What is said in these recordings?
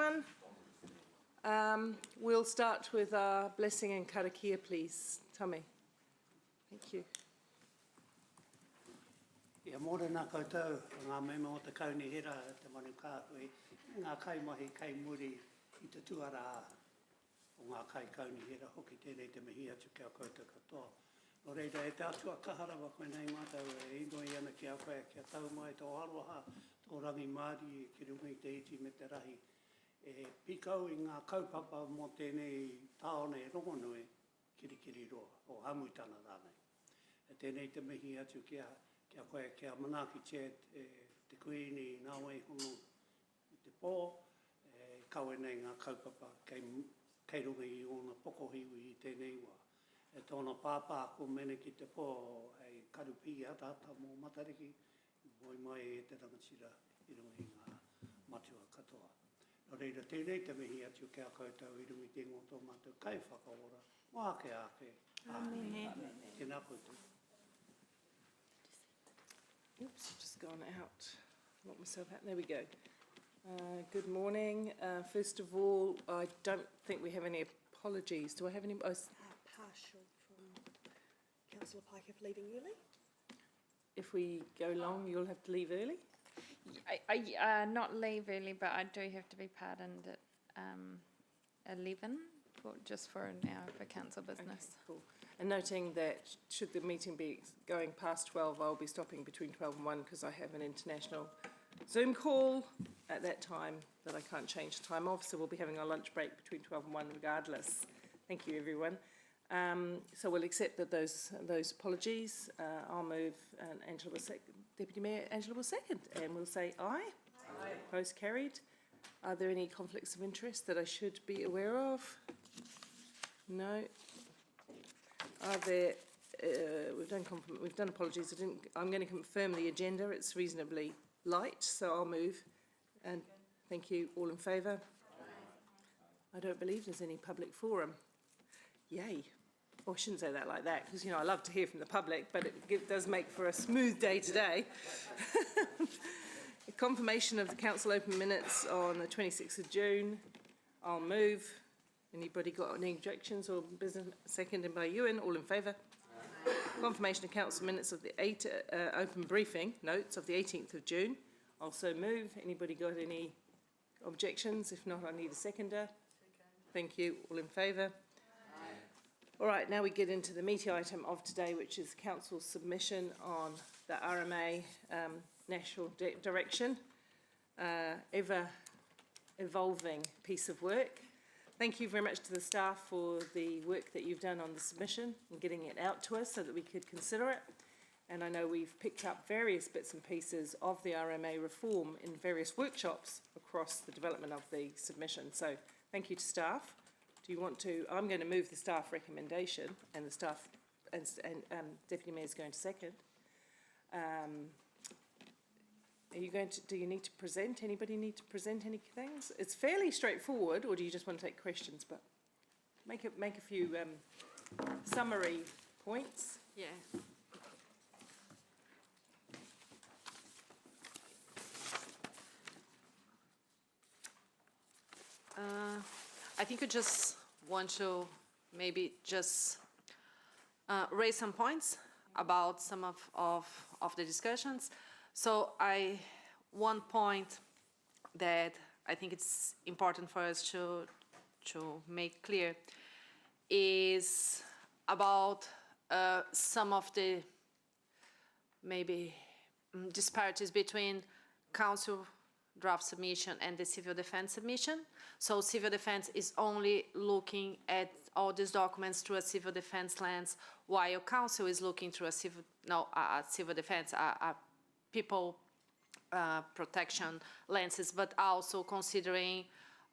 everyone. We'll start with our blessing and karakia, please. Tame. Thank you. Ia mōrena koutou, ngā mema o te kaunihira, te manu kāhui, ngā kaimahi kai muri I te tuara o ngā kai kaunihira, hoki tēnei te mihi atu kia koutou katoa. Nō reira, e te atua kaharawa koe nei mātou, e ingoe ana ki a koe, kia tau mai tō aroha, tō rangi Māori, ki runga I te iti me te rahi. E pikau I ngā kaupapa mō tēnei tāone rongonui, kirikiri roa, o hamutana rānei. E tēnei te mihi atu kia koe, kia manaki chet, te kuini, nāwei hono, te pō, kawe nei ngā kaupapa, kei runga I ona pokohiwi I tēnei wā. E tōna pāpā ko mene ki te pō, hei karupi ata mō matariki, moi mai e te rangatira I runga I ngā matua katoa. Nō reira, tēnei te mihi atu kia koutou I runga I te ngoto mātou kai whakaora, mō ake. Amen. Tēnā koutou. Oops, just gone out. Locked myself out. There we go. Good morning. First of all, I don't think we have any apologies. Do I have any? Partial from Councillor Piker for leaving early. If we go long, you'll have to leave early? I not leave early, but I do have to be pardoned at 11, just for an hour for council business. Okay, cool. And noting that should the meeting be going past 12, I'll be stopping between 12 and 1 because I have an international Zoom call at that time that I can't change the time of, so we'll be having our lunch break between 12 and 1 regardless. Thank you, everyone. So we'll accept that those apologies. I'll move, and Angela will second. Deputy Mayor Angela will second, and we'll say aye. Aye. Opposed, carried. Are there any conflicts of interest that I should be aware of? No. Are there? We've done apologies. I'm going to confirm the agenda. It's reasonably light, so I'll move. And thank you. All in favour? I don't believe there's any public forum. Yay. Well, I shouldn't say that like that, because, I love to hear from the public, but it does make for a smooth day today. Confirmation of the council open minutes on the 26th of June. I'll move. Anybody got any objections or business? Seconded by Ewan. All in favour? Confirmation of council minutes of the open briefing notes of the 18th of June. Also move. Anybody got any objections? If not, I need a seconder. Thank you. All in favour? All right, now we get into the meaty item of today, which is council's submission on the RMA National Direction, ever evolving piece of work. Thank you very much to the staff for the work that you've done on the submission and getting it out to us so that we could consider it. And I know we've picked up various bits and pieces of the RMA reform in various workshops across the development of the submission. So thank you to staff. Do you want to? I'm going to move the staff recommendation, and the staff and Deputy Mayor is going to second. Are you going to? Do you need to present? Anybody need to present any things? It's fairly straightforward, or do you just want to take questions? But make a few summary points. Yeah. I think we just want to maybe just raise some points about some of the discussions. So one point that I think it's important for us to make clear is about some of the maybe disparities between council draft submission and the civil defense submission. So civil defense is only looking at all these documents through a civil defense lens, while council is looking through a civil defense, people protection lenses, but also considering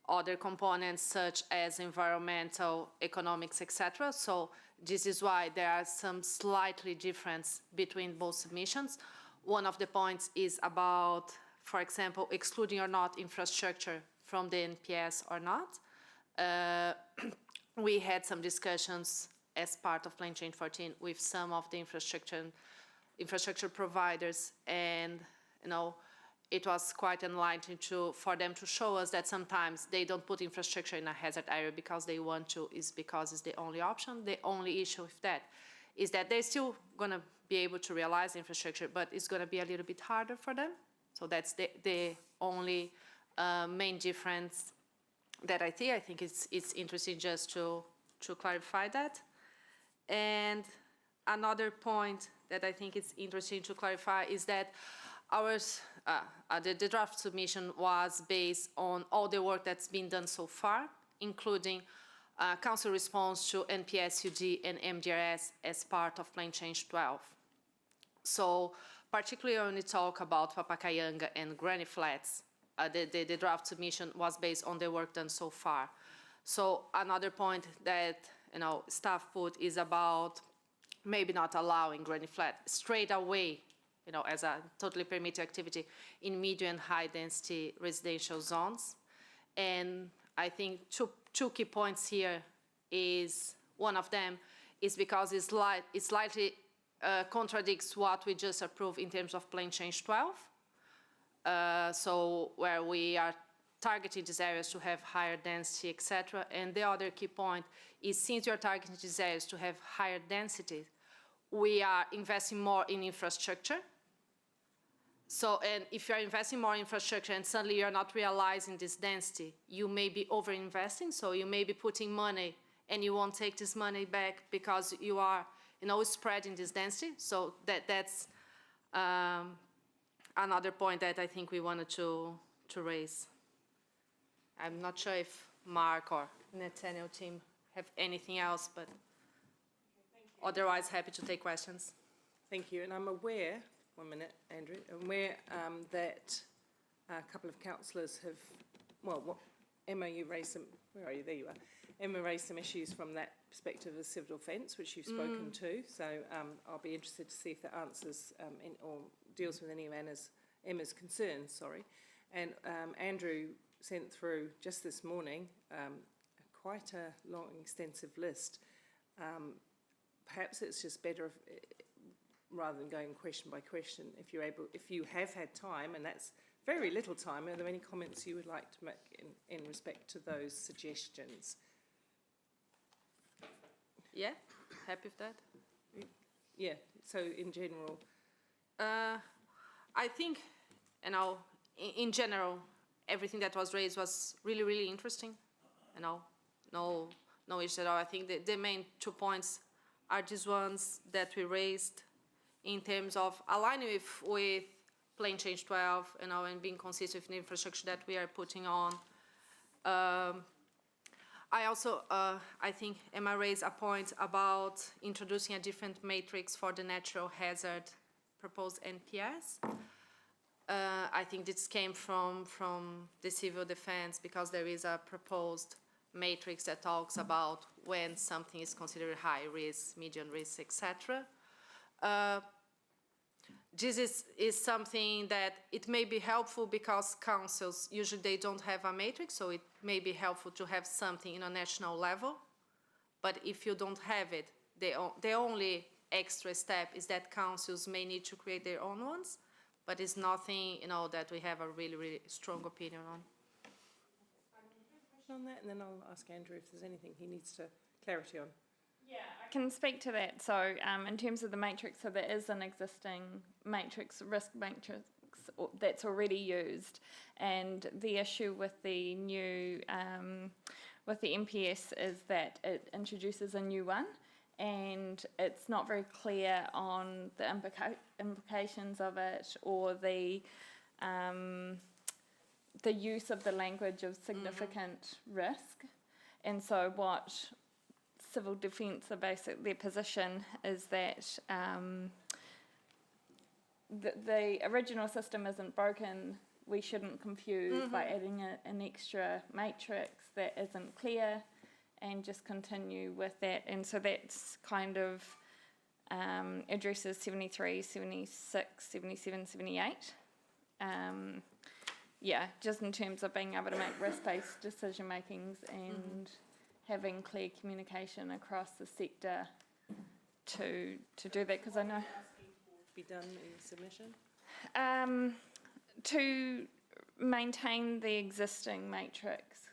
other components such as environmental, economics, etc. So this is why there are some slightly difference between both submissions. One of the points is about, for example, excluding or not infrastructure from the NPS or not. We had some discussions as part of Plan Change 14 with some of the infrastructure providers, and it was quite enlightening for them to show us that sometimes they don't put infrastructure in a hazard area because they want to, is because it's the only option. The only issue with that is that they're still going to be able to realize infrastructure, but it's going to be a little bit harder for them. So that's the only main difference that I see. I think it's interesting just to clarify that. And another point that I think it's interesting to clarify is that the draft submission was based on all the work that's been done so far, including council response to NPSUD and MDRS as part of Plan Change 12. So particularly when we talk about Papakayanga and Granny Flats, the draft submission was based on the work done so far. So another point that staff put is about maybe not allowing Granny Flat straight away, as a totally permitted activity in medium and high density residential zones. And I think two key points here is, one of them is because it slightly contradicts what we just approved in terms of Plan Change 12. So where we are targeting these areas to have higher density, etc. And the other key point is, since we are targeting these areas to have higher density, we are investing more in infrastructure. So, and if you're investing more in infrastructure and suddenly you're not realizing this density, you may be over-investing, so you may be putting money and you won't take this money back because you are, spreading this density. So that's another point that I think we wanted to raise. I'm not sure if Mark or Nathaniel team have anything else, but otherwise happy to take questions. Thank you, and I'm aware, one minute, Andrew, I'm aware that a couple of councillors have, Emma, you raised some, where are you? There you are. Emma raised some issues from that perspective of civil offence, which you've spoken to, so I'll be interested to see if that answers or deals with any of Emma's concerns, sorry. And Andrew sent through just this morning quite a long, extensive list. Perhaps it's just better rather than going question by question, if you have had time, and that's very little time, are there any comments you would like to make in respect to those suggestions? Yeah, happy with that. Yeah, so in general. I think, in general, everything that was raised was really, really interesting. No issue at all. I think the main 2 points are these ones that we raised in terms of aligning with Plan Change 12, and being consistent with the infrastructure that we are putting on. I also, I think Emma raised a point about introducing a different matrix for the natural hazard proposed NPS. I think this came from the civil defense, because there is a proposed matrix that talks about when something is considered high risk, medium risk, etc. This is something that it may be helpful because councils, usually they don't have a matrix, so it may be helpful to have something in a national level. But if you don't have it, the only extra step is that councils may need to create their own ones, but it's nothing, that we have a really, really strong opinion on. On that, and then I'll ask Andrew if there's anything he needs clarity on. Yeah, I can speak to that. So in terms of the matrix, so there is an existing matrix, risk matrix, that's already used. And the issue with the new, with the MPS is that it introduces a new one, and it's not very clear on the implications of it, or the use of the language of significant risk. And so what Civil Defence are their position is that the original system isn't broken. We shouldn't confuse by adding an extra matrix that isn't clear, and just continue with that. And so that's kind of addresses 73, 76, 77, 78. Yeah, just in terms of being able to make risk-based decision makings and having clear communication across the sector to do that, because I know Be done in submission. to maintain the existing matrix.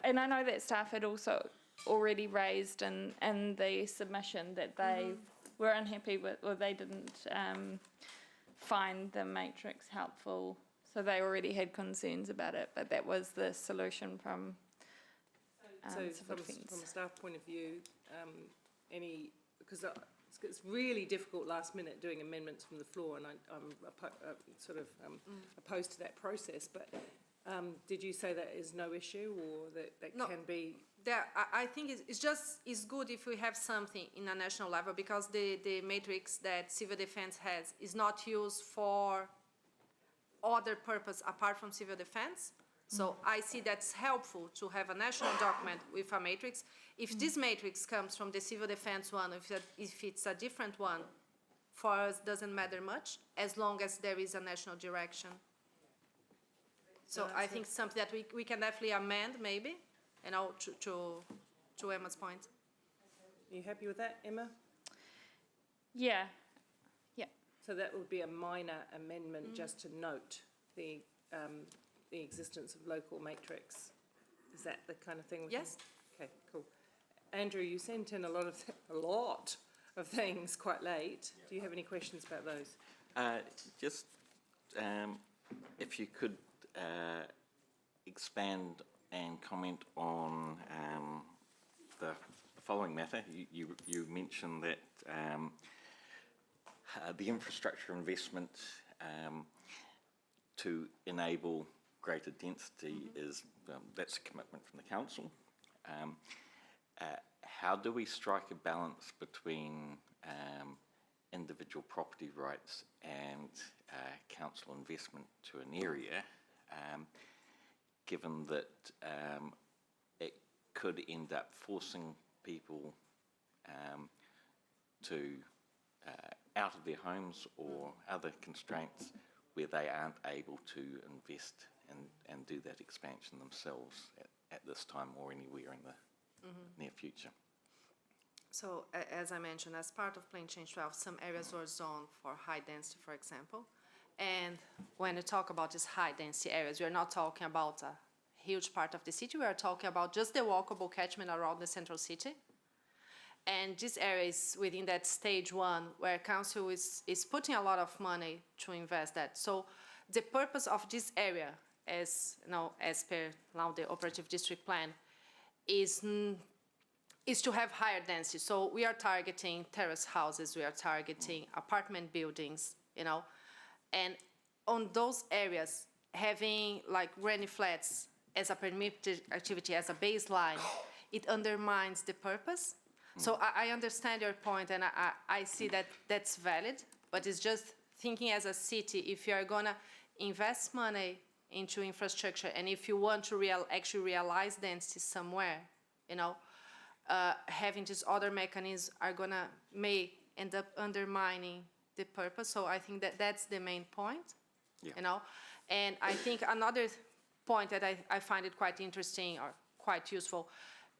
And I know that staff had also already raised in the submission that they were unhappy with, or they didn't find the matrix helpful. So they already had concerns about it, but that was the solution from So Civil from Defence. a staff point of view, because it's really difficult last minute doing amendments from the floor, and I'm opposed to that process, but did you say that is no issue, or that No. can be? I think it's good if we have something in a national level, because the matrix that Civil Defence has is not used for other purpose apart from civil defence. So I see that's helpful to have a national document with a matrix. If this matrix comes from the civil defence one, if it's a different one, for us doesn't matter much, as long as there is a national direction. So I think something that we can definitely amend, maybe, you know, to Emma's point. Are you happy with that, Emma? Yeah. So that would be a minor amendment, just to note the existence of local matrix. Is that the kind of thing? Yes. Okay, cool. Andrew, you sent in a lot of things quite late. Do you have any questions about those? Just if you could expand and comment on the following matter. You mentioned that the infrastructure investment to enable greater density is, that's a commitment from the council. How do we strike a balance between individual property rights and council investment to an area, given that it could end up forcing people to out of their homes, or other constraints where they aren't able to invest and do that expansion themselves at this time or anywhere in the near future? So as I mentioned, as part of Plan Change 12, some areas were zoned for high density, for example. And when we talk about these high density areas, we're not talking about a huge part of the city. We are talking about just the walkable catchment around the central city. And this area is within that stage one, where council is putting a lot of money to invest that. So the purpose of this area, as you know, as per now the operative district plan, is to have higher density. So we are targeting terrace houses, we are targeting apartment buildings, you know, and on those areas, having like granny flats as a permitted activity, as a baseline, it undermines the purpose. So I understand your point, and I see that that's valid, but it's just thinking as a city, if you are gonna invest money into infrastructure, and if you want to actually realize density somewhere, you know, having these other mechanisms may end up undermining the purpose. So I think that that's the main point, you know. And I think another point that I find it quite interesting or quite useful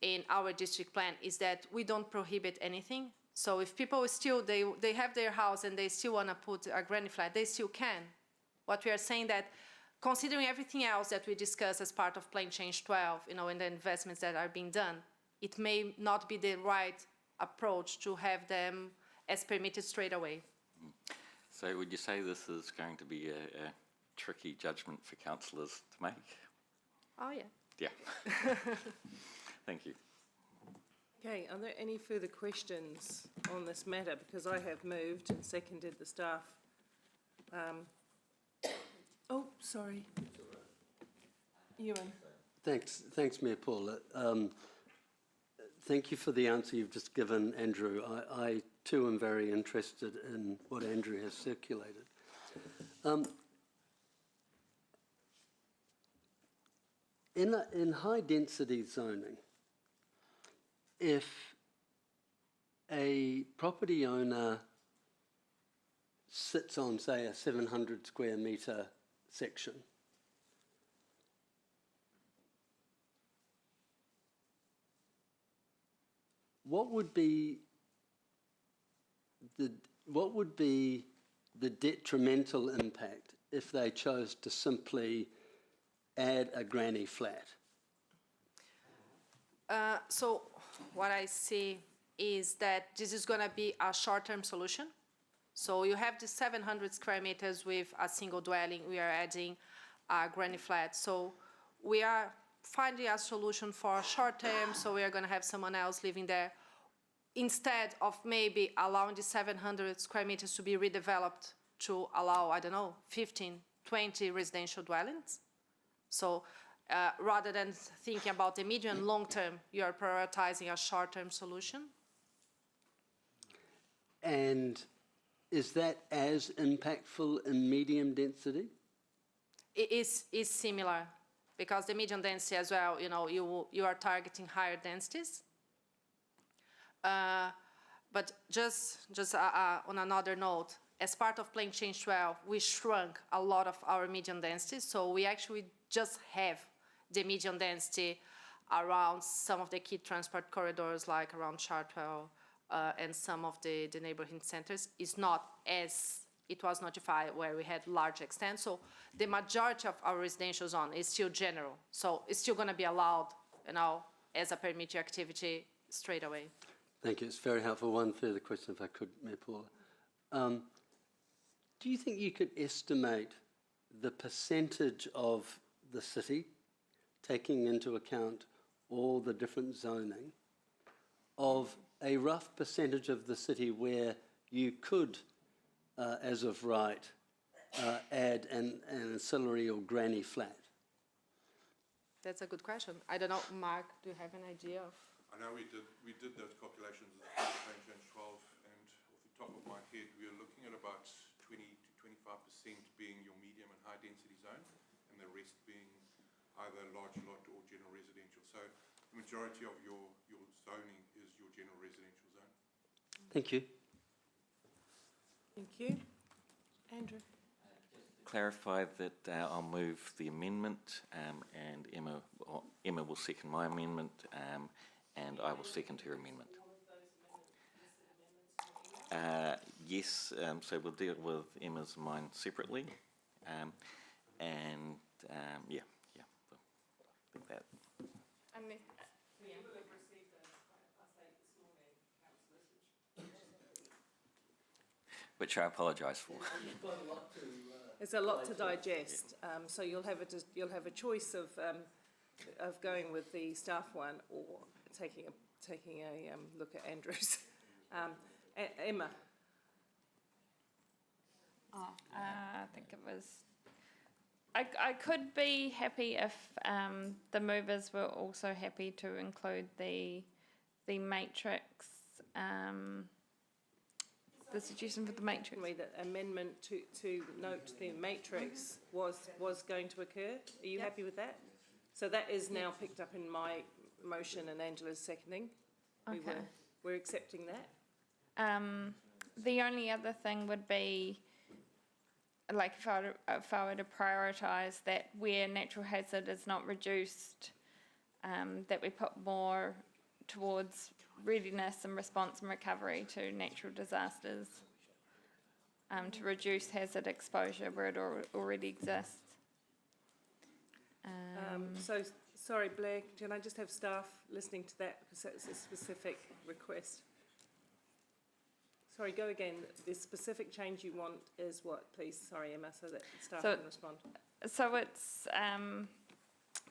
in our district plan is that we don't prohibit anything. So if people still, they have their house and they still want to put a granny flat, they still can. What we are saying that, considering everything else that we discussed as part of Plan Change 12, you know, and the investments that are being done, it may not be the right approach to have them as permitted straight away. So would you say this is going to be a tricky judgment for councillors to make? Oh, yeah. Yeah. Thank you. Okay, are there any further questions on this matter? Because I have moved and seconded the staff. Oh, sorry. Ewan. Thanks, Mayor Paul. Thank you for the answer you've just given, Andrew. I too am very interested in what Andrew has circulated. In high density zoning, if a property owner sits on, say, a 700 square metre section, what would be the detrimental impact if they chose to simply add a granny flat? So what I see is that this is going to be a short-term solution. So you have the 700 square meters with a single dwelling. We are adding a granny flat. So we are finding a solution for short term. So we are going to have someone else living there instead of maybe allowing the 700 square meters to be redeveloped to allow, I don't know, 15, 20 residential dwellings. So rather than thinking about the medium and long term, you are prioritizing a short-term solution. And is that as impactful in medium density? It is similar because the medium density as well, you know, you are targeting higher densities. But just on another note, as part of Plan Change 12, we shrunk a lot of our medium densities. So we actually just have the medium density around some of the key transport corridors, like around Chartwell and some of the neighborhood centers. Is not as it was notified where we had large extent. So the majority of our residential zone is still general. So it's still going to be allowed, you know, as a permitted activity straight away. Thank you. It's very helpful. One further question, if I could, Mayor Paula. Do you think you could estimate the percentage of the city, taking into account all the different zoning, of a rough percentage of the city where you could, as of right, add an ancillary or granny flat? That's a good question. I don't know, Mark, do you have an idea of? I know we did those calculations as part of Plan Change 12, and off the top of my head, we are looking at about 20 to 25% being your medium and high density zone, and the rest being either large lot or general residential. So the majority of your zoning is your general residential zone. Thank you. Thank you. Andrew? Clarify that I'll move the amendment, and Emma will second my amendment, and I will second her amendment. Yes, so we'll deal with Emma's and mine separately, and yeah, I think that. Which I apologise for. There's a lot to digest, so you'll have a choice of going with the staff one or taking a look at Andrew's. Emma. I think it was. I could be happy if the movers were also happy to include the matrix. The suggestion for the matrix. The amendment to note the matrix was going to occur. Are you happy with that? So that is now picked up in my motion and Angela's seconding. Okay. We're accepting that. The only other thing would be, like, if I were to prioritise that where natural hazard is not reduced, that we put more towards readiness and response and recovery to natural disasters, to reduce hazard exposure where it already exists. So, sorry, Blair, can I just have staff listening to that because that's a specific request? Sorry, go again. The specific change you want is what, please? Sorry, Emma, so that staff can respond. So it's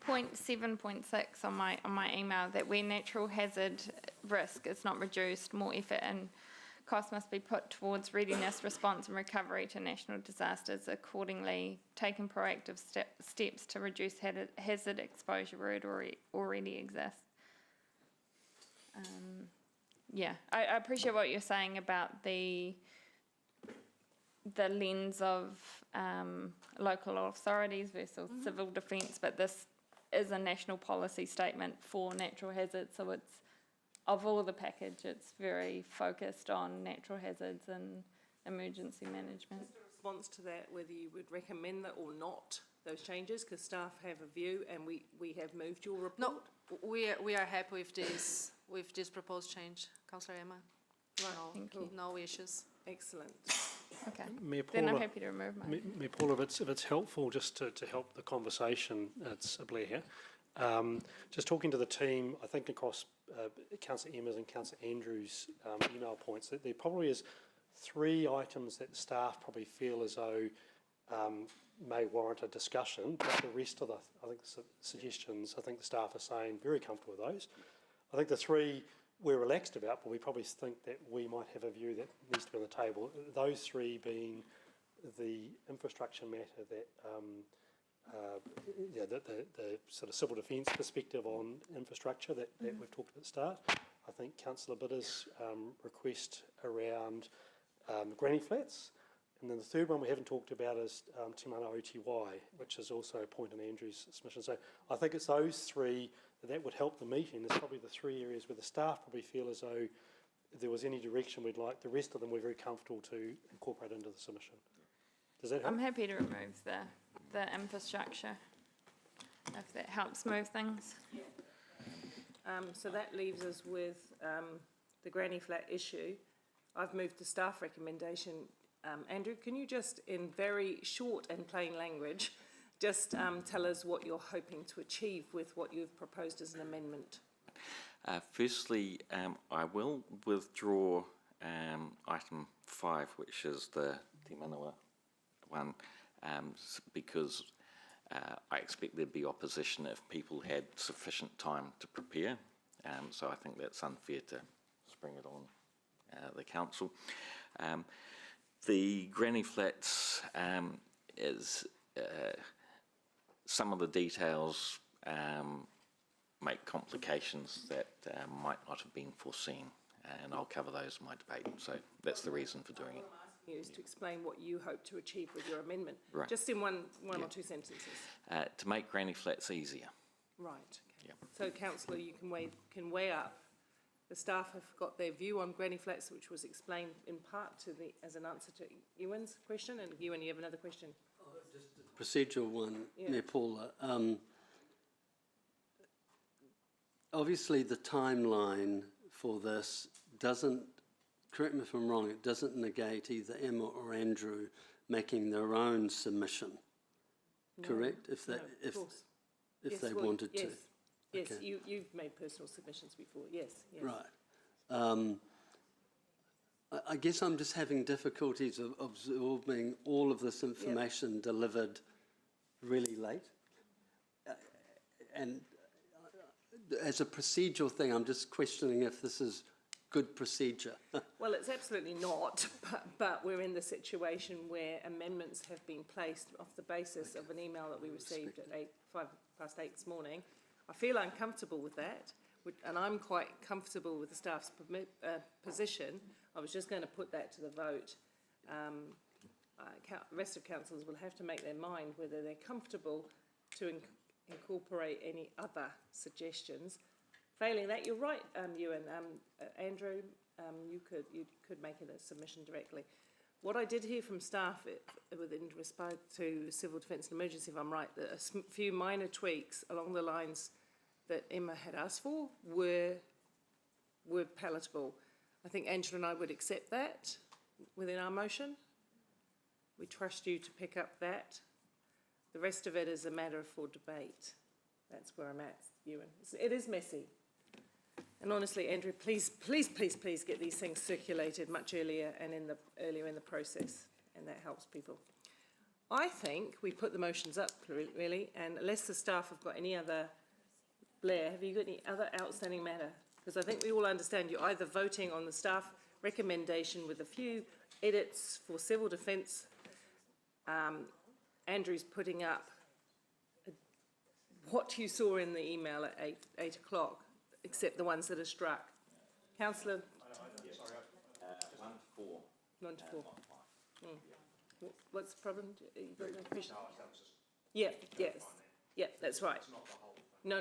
0.7.6 on my email, that where natural hazard risk is not reduced, more effort and cost must be put towards readiness, response and recovery to national disasters. Accordingly, taking proactive steps to reduce hazard exposure where it already exists. Yeah, I appreciate what you're saying about the lens of local authorities versus civil defence, but this is a national policy statement for natural hazards, so it's, of all the package, it's very focused on natural hazards and emergency management. Just a response to that, whether you would recommend that or not, those changes, because staff have a view and we have moved your report. No, we are happy with this proposed change, Councillor Emma. Right, No, Thank you. no issues. Excellent. Okay. Mayor Then I'm Paula, happy to remove mine. Mayor Paula, if it's helpful just to help the conversation, it's a Blair here. Just talking to the team, I think across Councillor Emma's and Councillor Andrews' email points, that there probably is 3 items that staff probably feel as though may warrant a discussion, but the rest of the, I think, suggestions, I think the staff are saying very comfortable with those. I think the 3 we're relaxed about, but we probably think that we might have a view that needs to be on the table. Those 3 being the infrastructure matter that, the sort of civil defence perspective on infrastructure that we've talked about at the start. I think Councillor Bidder's request around granny flats. And then the third one we haven't talked about is Te Mana OTY, which is also a point in Andrew's submission. So I think it's those 3 that would help the meeting. There's probably the 3 areas where the staff probably feel as though if there was any direction we'd like. The rest of them we're very comfortable to incorporate into the submission. Does that help? I'm happy to remove the infrastructure, if that helps move things. So that leaves us with the granny flat issue. I've moved the staff recommendation. Andrew, can you just, in very short and plain language, just tell us what you're hoping to achieve with what you've proposed as an amendment? Firstly, I will withdraw item 5, which is the Te Manawa one, because I expect there'd be opposition if people had sufficient time to prepare. So I think that's unfair to spring it on the council. The granny flats is some of the details make complications that might not have been foreseen, and I'll cover those in my debate. So that's the reason for doing it. Is to explain what you hope to achieve with your amendment, Right. just in one or 2 sentences. To make granny flats easier. Right. Okay. Yep. So, councillor, you can weigh up. The staff have got their view on granny flats, which was explained in part as an answer to Ewan's question. And Ewan, you have another question. Just a procedural one, Yeah. Mayor Paula. Obviously, the timeline for this doesn't, correct me if I'm wrong, it doesn't negate either Emma or Andrew making their own submission, correct? If they, No, of course. if Yes, they well, wanted to. yes. Yes, Okay. you've made personal submissions before. Yes. Yes. Right. I guess I'm just having difficulties of absorbing all of this information delivered really late. And as a procedural thing, I'm just questioning if this is good procedure. Well, it's absolutely not, but we're in the situation where amendments have been placed off the basis of an email that we received at 8:05 this morning. I feel uncomfortable with that, and I'm quite comfortable with the staff's position. I was just going to put that to the vote. The rest of councillors will have to make their mind whether they're comfortable to incorporate any other suggestions. Failing that, you're right, Ewan. Andrew, you could make it a submission directly. What I did hear from staff within respect to civil defence and emergency, if I'm right, that a few minor tweaks along the lines that Emma had asked for were palatable. I think Angela and I would accept that within our motion. We trust you to pick up that. The rest of it is a matter for debate. That's where I'm at, Ewan. It is messy. And honestly, Andrew, please get these things circulated much earlier and earlier in the process, and that helps people. I think we put the motions up, really, and unless the staff have got any other... Blair, have you got any other outstanding matter? Because I think we all understand you're either voting on the staff recommendation with a few edits for civil defence. Andrew's putting up what you saw in the email at 8 o'clock, except the ones that are struck. Councillor? 1 to 4. What's the problem? You got no question? Yeah, yes. Yeah, that's right. No.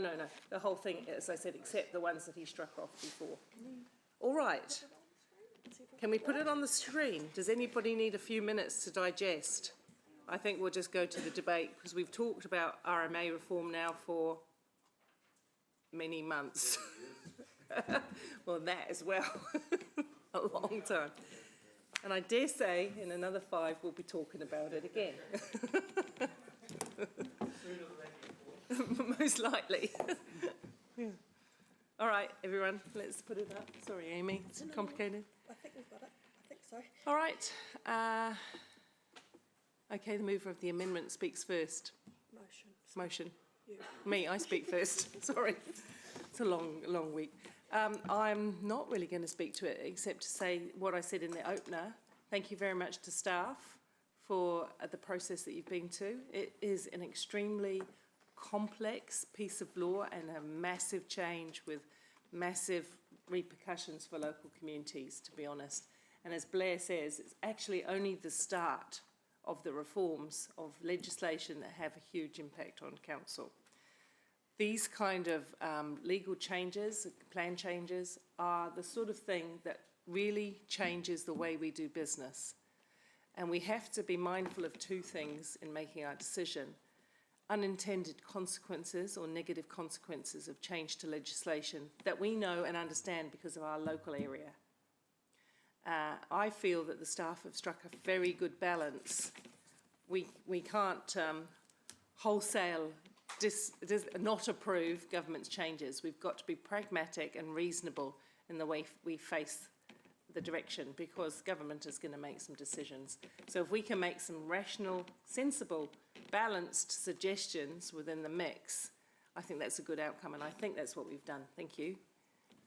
The whole thing, as I said, except the ones that he struck off before. All right. Can we put it on the screen? Does anybody need a few minutes to digest? I think we'll just go to the debate, because we've talked about RMA reform now for many months. Well, that as well. A long time. And I dare say in another 5 we'll be talking about it again. Most likely. Yeah. All right, everyone, let's put it up. Sorry, Amy, it's complicated. I think we've got it. I think so. All right. Okay, the mover of the amendment speaks first. Motion. You. Me, I speak first. Sorry. It's a long week. I'm not really going to speak to it except to say what I said in the opener. Thank you very much to staff for the process that you've been to. It is an extremely complex piece of law and a massive change with massive repercussions for local communities, to be honest. And as Blair says, it's actually only the start of the reforms of legislation that have a huge impact on council. These kind of legal changes, plan changes, are the sort of thing that really changes the way we do business. And we have to be mindful of 2 things in making our decision: unintended consequences or negative consequences of change to legislation that we know and understand because of our local area. I feel that the staff have struck a very good balance. We can't wholesale not approve government's changes. We've got to be pragmatic and reasonable in the way we face the direction, because government is going to make some decisions. So if we can make some rational, sensible, balanced suggestions within the mix, I think that's a good outcome, and I think that's what we've done. Thank you.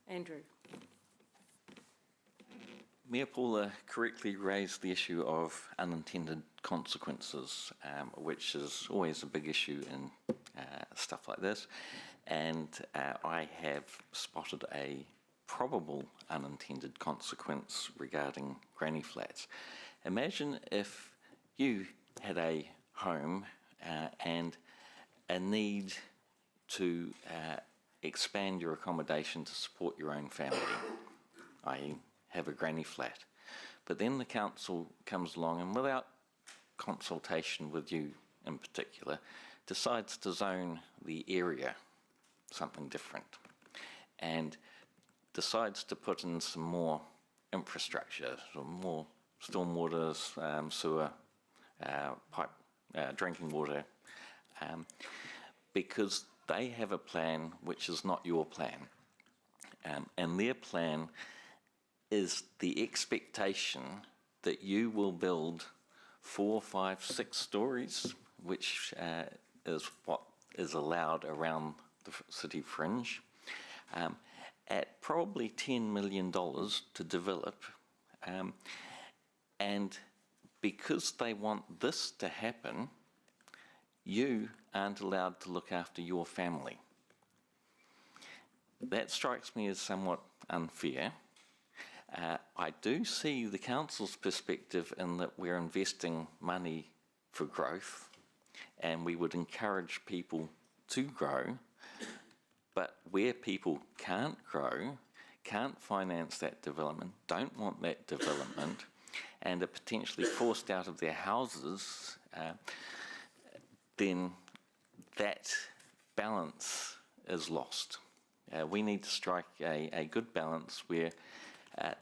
Andrew. Mayor Paula correctly raised the issue of unintended consequences, which is always a big issue in stuff like this. And I have spotted a probable unintended consequence regarding granny flats. Imagine if you had a home and a need to expand your accommodation to support your own family, i.e. have a granny flat. But then the council comes along and, without consultation with you in particular, decides to zone the area something different and decides to put in some more infrastructure, so more stormwater, sewer, pipe, drinking water, because they have a plan which is not your plan. And their plan is the expectation that you will build 4, 5, 6 stories, which is what is allowed around the city fringe, at probably $10 million to develop. And because they want this to happen, you aren't allowed to look after your family. That strikes me as somewhat unfair. I do see the council's perspective in that we're investing money for growth and we would encourage people to grow, but where people can't grow, can't finance that development, don't want that development, and are potentially forced out of their houses, then that balance is lost. We need to strike a good balance where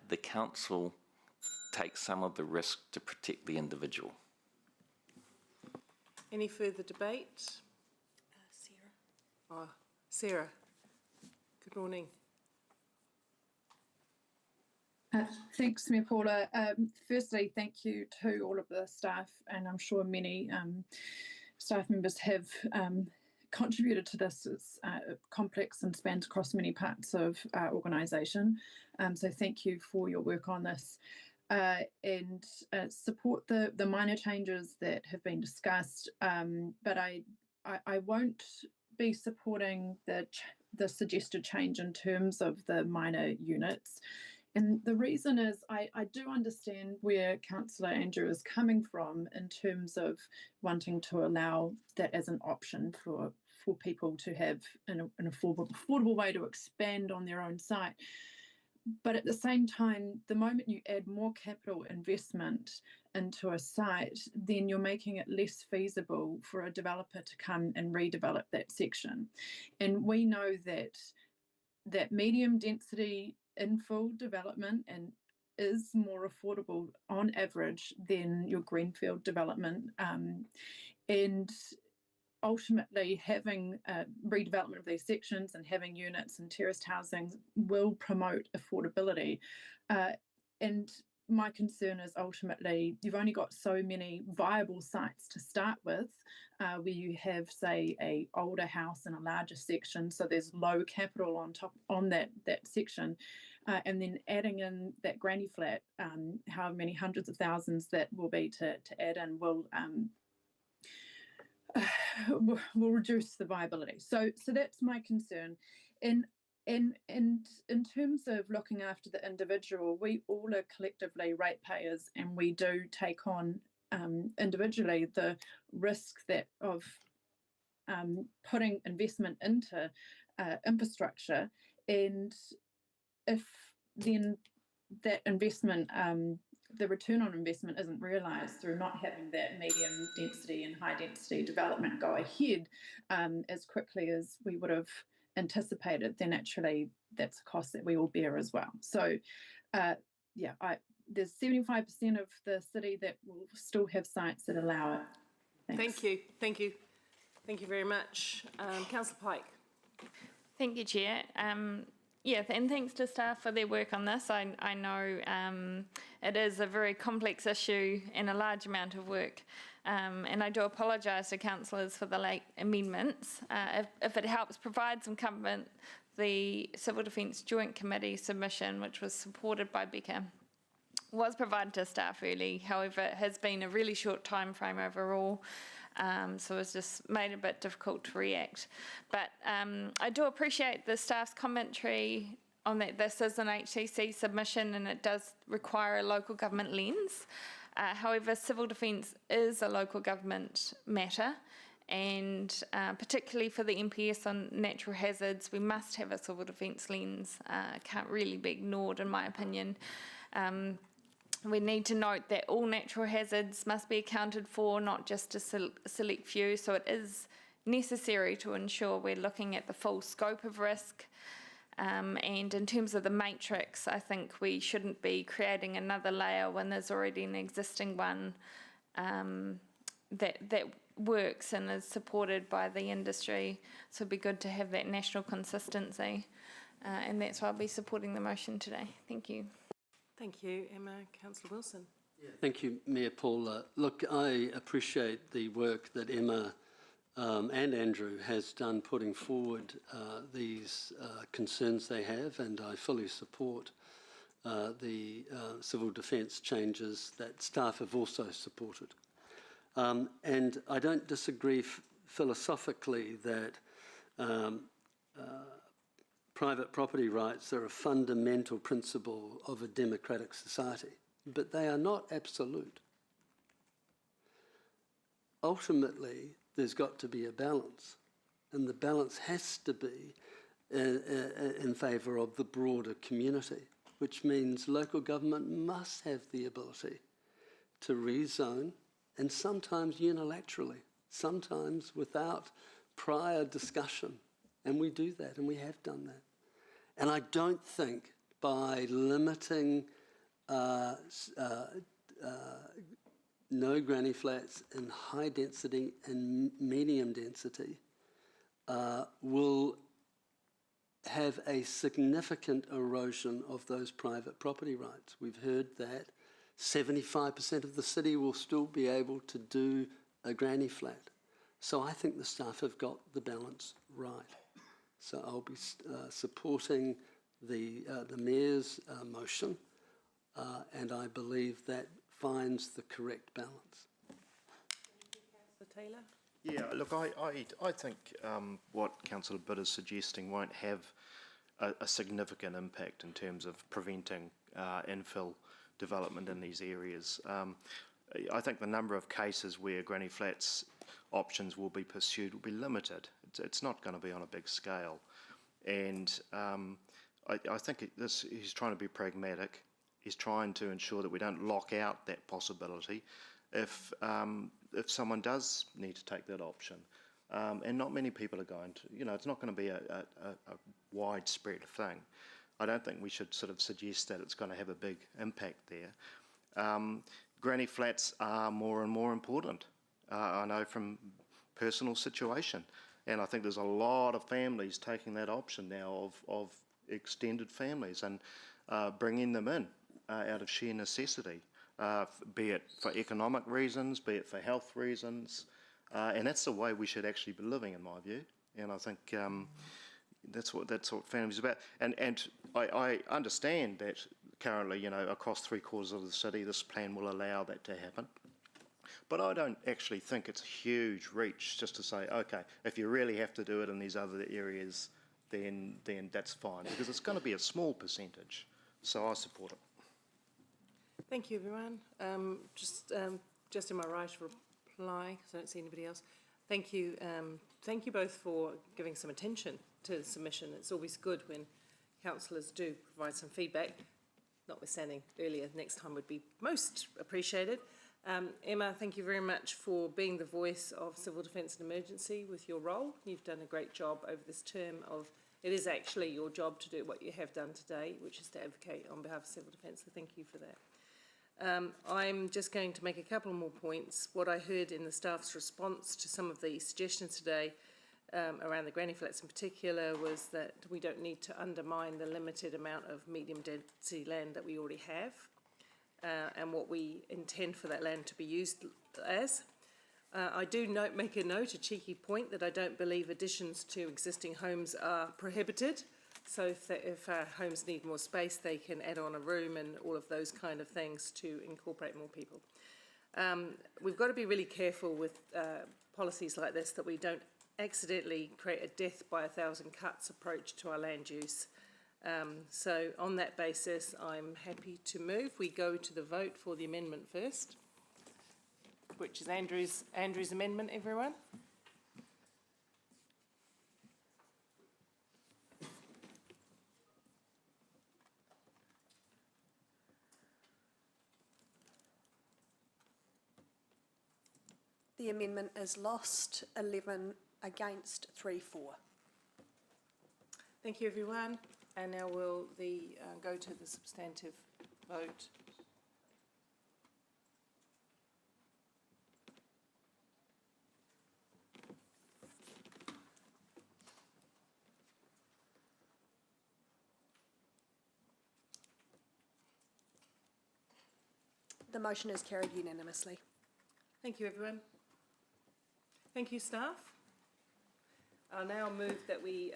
the council takes some of the risk to protect the individual. Any further debate? Sarah. Oh, Sarah. Good morning. Thanks, Mayor Paula. Firstly, thank you to all of the staff, and I'm sure many staff members have contributed to this. It's complex and spans across many parts of our organisation. So thank you for your work on this, and support the minor changes that have been discussed. But I won't be supporting the suggested change in terms of the minor units. And the reason is I do understand where Councillor Andrew is coming from in terms of wanting to allow that as an option for people to have an affordable way to expand on their own site. But at the same time, the moment you add more capital investment into a site, then you're making it less feasible for a developer to come and redevelop that section. And we know that medium density infill development and is more affordable on average than your greenfield development, and ultimately having redevelopment of these sections and having units and terraced housing will promote affordability. And my concern is ultimately you've only got so many viable sites to start with, where you have, say, a older house in a larger section, so there's low capital on that section, and then adding in that granny flat, how many hundreds of thousands that will be to add in will reduce the viability. So that's my concern. And in terms of looking after the individual, we all are collectively ratepayers, and we do take on individually the risk of putting investment into infrastructure, and if then that investment, the return on investment isn't realised through not having that medium density and high density development go ahead as quickly as we would have anticipated, then actually that's a cost that we all bear as well. So there's 75% of the city that will still have sites that allow it. Thanks. Thank you very much. Councillor Pike. Thank you, Chair. And thanks to staff for their work on this. I know it is a very complex issue and a large amount of work. And I do apologise to councillors for the late amendments. If it helps provide some comfort, the Civil Defence Joint Committee submission, which was supported by Becca, was provided to staff early. However, it has been a really short time frame overall. So it's just made it a bit difficult to react. But I do appreciate the staff's commentary on that this is an HCC submission and it does require a local government lens. However, civil defence is a local government matter, and particularly for the MPS on natural hazards, we must have a civil defence lens. Can't really be ignored, in my opinion. We need to note that all natural hazards must be accounted for, not just a select few, so it is necessary to ensure we're looking at the full scope of risk. And in terms of the matrix, I think we shouldn't be creating another layer when there's already an existing one that works and is supported by the industry. So it'd be good to have that national consistency. And that's why I'll be supporting the motion today. Thank you. Thank you, Emma. Councillor Wilson. Thank you, Mayor Paula. Look, I appreciate the work that Emma and Andrew has done putting forward these concerns they have, and I fully support the civil defence changes that staff have also supported. And I don't disagree philosophically that private property rights are a fundamental principle of a democratic society, but they are not absolute. Ultimately, there's got to be a balance, and the balance has to be in favour of the broader community, which means local government must have the ability to rezone, and sometimes unilaterally, sometimes without prior discussion. And we do that, and we have done that. And I don't think by limiting no granny flats in high density and medium density will have a significant erosion of those private property rights. We've heard that 75% of the city will still be able to do a granny flat. So I think the staff have got the balance right. So I'll be supporting the Mayor's motion, and I believe that finds the correct balance. Councillor Taylor? Yeah, look, I think what Councillor Bidd is suggesting won't have a significant impact in terms of preventing infill development in these areas. I think the number of cases where granny flats options will be pursued will be limited. It's not going to be on a big scale. And I think he's trying to be pragmatic. He's trying to ensure that we don't lock out that possibility if someone does need to take that option. And not many people are going to, it's not going to be a widespread thing. I don't think we should sort of suggest that it's going to have a big impact there. Granny flats are more and more important. I know from personal situation, and I think there's a lot of families taking that option now of extended families and bringing them in out of sheer necessity, be it for economic reasons, be it for health reasons, and that's the way we should actually be living, in my view. And I think that's what families are about. And I understand that currently, you know, across 3/4 of the city, this plan will allow that to happen. But I don't actually think it's a huge reach just to say, okay, if you really have to do it in these other areas, then that's fine, because it's going to be a small percentage. So I support it. Thank you, everyone. Just in my right of reply, because I don't see anybody else. Thank you both for giving some attention to the submission. It's always good when councillors do provide some feedback, notwithstanding earlier, next time would be most appreciated. Emma, thank you very much for being the voice of civil defence and emergency with your role. You've done a great job over this term it is actually your job to do what you have done today, which is to advocate on behalf of civil defence, so thank you for that. I'm just going to make a couple more points. What I heard in the staff's response to some of the suggestions today around the granny flats in particular was that we don't need to undermine the limited amount of medium density land that we already have and what we intend for that land to be used as. I do make a cheeky point, that I don't believe additions to existing homes are prohibited. So if our homes need more space, they can add on a room and all of those kind of things to incorporate more people. We've got to be really careful with policies like this, that we don't accidentally create a death by 1,000 cuts approach to our land use. So on that basis, I'm happy to move. We go to the vote for the amendment first, which is Andrew's amendment, everyone. The amendment is lost, 11 against, 3-4. Thank you, everyone. And now we'll go to the substantive vote. The motion is carried unanimously. Thank you, everyone. Thank you, staff. I'll now move that we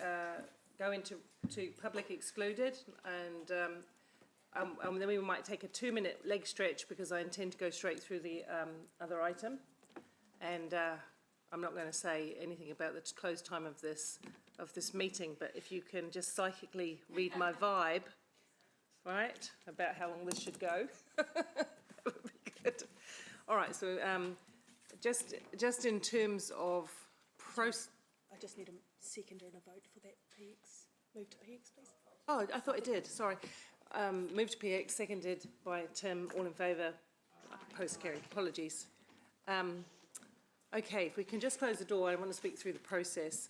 go into public excluded, and then we might take a 2-minute leg stretch, because I intend to go straight through the other item. And I'm not going to say anything about the close time of this meeting, but if you can just psychically read my vibe, right, about how long this should go, that would be good. All right, so just in terms of I just need a seconder and a vote for that PX. Move to PX, please. Oh, I thought it did, sorry. Moved to PX, seconded by Tim, all in favour, post carried, apologies. Okay, if we can just close the door, I want to speak through the process.